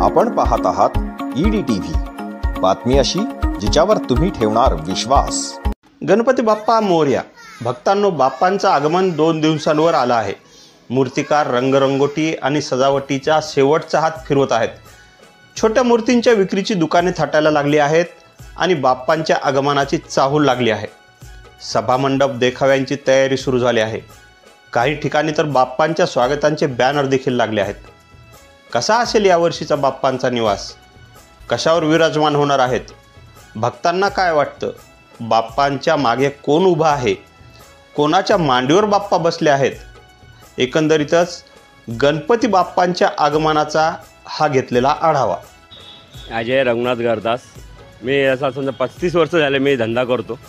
आपण पाहत आहात EDTV, बातमी अशी जिच्यावर तुम्ही ठेवणार विश्वास। गणपती बाप्पा मोरया। भक्तांनो, बाप्पांचं आगमन 2 दिवसांवर आलं आहे। मूर्तिकार रंगरंगोटी आणि सजावटीचा शेवटचा हात फिरवत आहेत। छोट्या मूर्तींच्या विक्रीची दुकाने थाटायला लागली आहेत आणि बाप्पांच्या आगमनाची चाहूल लागली आहे। सभामंडप देखाव्यांची तयारी सुरू झाली आहे। काही ठिकाणी तर बाप्पांच्या स्वागतांचे बॅनर देखील लागले आहेत। कसा असेल यावर्षीचा बाप्पांचा निवास? कशावर विराजमान होणार आहेत? भक्तांना काय वाटतं? बाप्पांच्या मागे कोण उभा आहे? कोणाच्या मांडीवर बाप्पा बसले आहेत? एकंदरीतच गणपती बाप्पांच्या आगमनाचा हा घेतलेला आढावा। अजय रघुनाथ गरदास। मी असा समजा 35 वर्ष झाले मी धंदा करतो।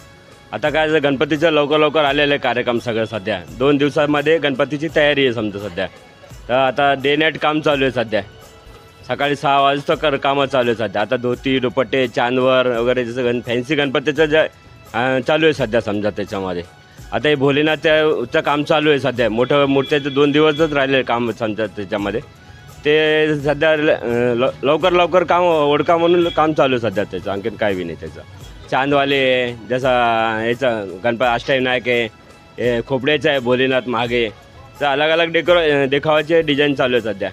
आता काय गणपतीचं लवकर आलेले कार्यक्रम सगळं सध्या 2 दिवसांमध्ये गणपतीची तयारी आहे समजा सध्या। तर आता डे नाईट काम चालू आहे सध्या। सकाळी 6 वाजता कामं चालू आहे सध्या। आता धोती दुपट्टे चांदवर वगैरे जसं फॅन्सी गणपतीचं जे चालू आहे सध्या समजा त्याच्यामध्ये। आता हे भोलेनाथचं काम चालू आहे सध्या। मोठं मूर्त्याचं 2 दिवसच राहिले काम समजा त्याच्यामध्ये। ते सध्या लवकर काम ओढका म्हणून काम चालू आहे सध्या त्याचं। आणखीन काय बी नाही त्याचं। चांदवाले जसा याचं अष्टविनायक आहे, हे खोपड्याचं आहे भोलेनाथ मागे। तर अलग देखावाचे डिझाईन चालू आहे सध्या।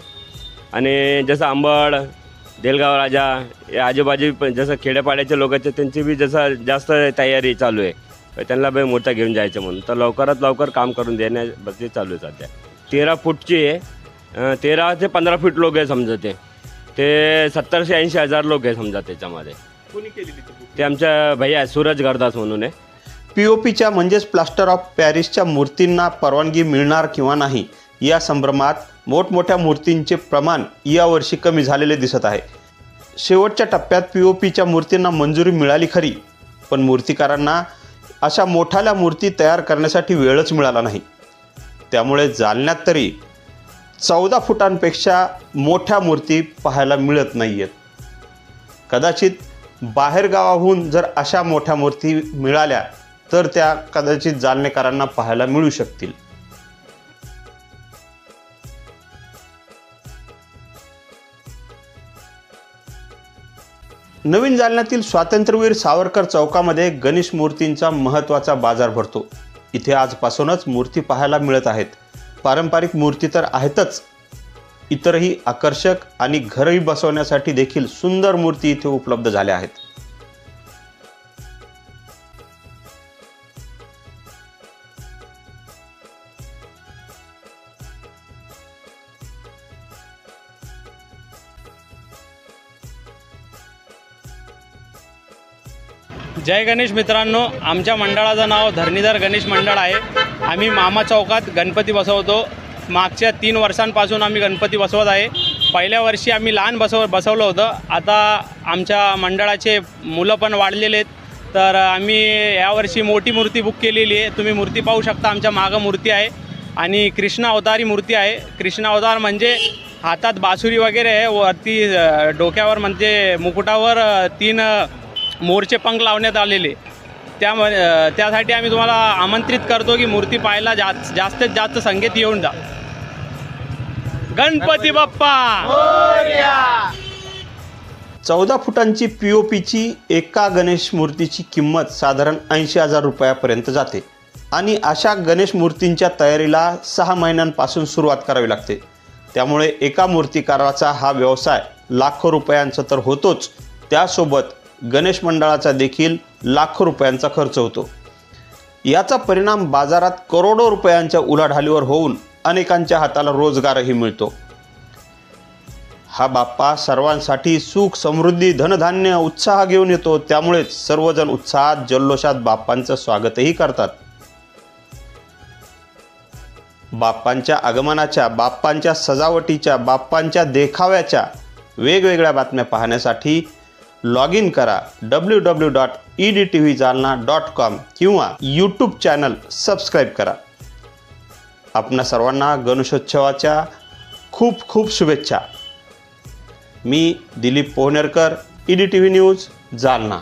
आणि जसं अंबड देलगाव राजा या आजूबाजू जसं खेड्यापाड्याचे लोकांचे त्यांची बी जसं जास्त तयारी चालू आहे। त्यांना बी मूर्त्या घेऊन जायचं म्हणून तर लवकरात लवकर काम करून देण्याबद्दल चालू आहे सध्या। 13 फूटची आहे। 13 ते 15 फूट लोक आहे समजा ते 70 ते 80 हजार लोक आहे समजा त्याच्यामध्ये। कोणी केलेली ते आमच्या भैया सूरज गरदास म्हणून आहे। POPच्या म्हणजेच प्लास्टर ऑफ पॅरिसच्या मूर्तींना परवानगी मिळणार किंवा नाही या संभ्रमात मोठमोठ्या मूर्तींचे प्रमाण यावर्षी कमी झालेले दिसत आहे। शेवटच्या टप्प्यात POPच्या मूर्तींना मंजुरी मिळाली खरी, पण मूर्तिकारांना अशा मोठ्या मूर्ती तयार करण्यासाठी वेळच मिळाला नाही। त्यामुळे जालन्यात तरी 14 फुटांपेक्षा मोठ्या मूर्ती पाहायला मिळत नाहीयेत। कदाचित बाहेरगावाहून जर अशा मोठ्या मूर्ती मिळाल्या तर त्या कदाचित जालनेकरांना पाहायला मिळू शकतील। नवीन जालन्यातील स्वातंत्र्यवीर सावरकर चौकामध्ये गणेश मूर्तींचा महत्त्वाचा बाजार भरतो। इथे आजपासूनच मूर्ती पाहायला मिळत आहेत। पारंपरिक मूर्ती तर आहेतच, इतरही आकर्षक आणि घरही बसवण्यासाठी देखील सुंदर मूर्ती इथे उपलब्ध झाल्या आहेत। जय गणेश मित्रांनो, आमच्या मंडळाचं नाव धरणीधर गणेश मंडळ आहे। आम्ही मामा चौकात गणपती बसवतो। मागच्या 3 वर्षांपासून आम्ही गणपती बसवत आहे। पहिल्या वर्षी आम्ही लहान बसवलं होतं। आता आमच्या मंडळाचे मुलं पण वाढलेले आहेत, तर आम्ही यावर्षी मोठी मूर्ती बुक केलेली आहे। तुम्ही मूर्ती पाहू शकता, आमच्या मागं मूर्ती आहे आणि कृष्ण अवतारी मूर्ती आहे। कृष्ण अवतार म्हणजे हातात बासुरी वगैरे आहे, वरती डोक्यावर म्हणजे मुकुटावर 3 मोरचे पंख लावण्यात आलेले। त्यासाठी आम्ही तुम्हाला आमंत्रित करतो की मूर्ती पाहायला जास्तीत जास्त संख्येत येऊन जा। गणपती बाप्पा मोरया। 14 फुटांची POPची एका गणेश मूर्तीची किंमत साधारण 80,000 रुपयापर्यंत जाते आणि अशा गणेश मूर्तींच्या तयारीला 6 महिन्यांपासून सुरुवात करावी लागते। त्यामुळे एका मूर्तिकाराचा हा व्यवसाय लाखो रुपयांचा तर होतोच, त्यासोबत गणेश मंडळाचा देखील लाखो रुपयांचा खर्च होतो। याचा परिणाम बाजारात करोडो रुपयांच्या उलाढालीवर होऊन अनेकांच्या हाताला रोजगारही मिळतो। हा बाप्पा सर्वांसाठी सुख समृद्धी धनधान्य उत्साह घेऊन येतो, त्यामुळेच सर्वजण उत्साहात जल्लोषात बाप्पांचं स्वागतही करतात। बाप्पांच्या आगमनाच्या, बाप्पांच्या सजावटीच्या, बाप्पांच्या देखाव्याच्या वेगवेगळ्या बातम्या पाहण्यासाठी लॉग इन करा www.edtvjalna.com किंवा YouTube चॅनल सबस्क्राईब करा। आपणा सर्वांना गणेशोत्सवाच्या खूप खूप शुभेच्छा। मी दिलीप पोहनेरकर, EDTV न्यूज, जालना।